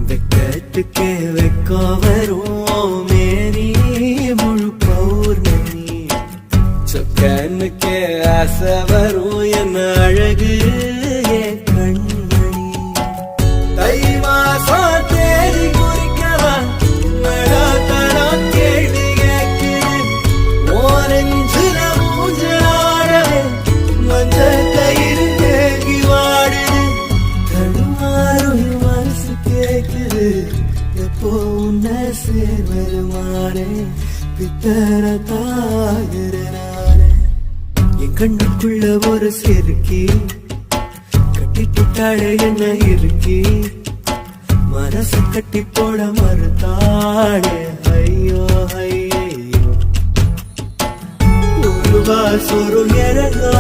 வெக்கத்துக்கே வெக்கம் வரும் மேரி முழு பௌர்ணமி சொக்கனுக்கே ஆசை வரும் என்ன அழகு என் கண்மணி தை மாசம் தேடி குறிக்கலாம் தரம் கேள்வி கேட்குது ஓரஞ்சுல மூஞ்சாடவே மஞ்ச கயிறு தேங்கி வாடுது தடுமாறும் மனசு கேட்குது எப்போ உன்னை சேர்வருமானே பித்தர தாகிறனானே என் கண்ணுக்குள்ள ஒரு செருக்கி கட்டி புட்டாளே என்ன இருக்கி மனசு கட்டி போட மறுத்தாளே ஐயோ ஐயோ ஒரு வாசொரு இறங்கா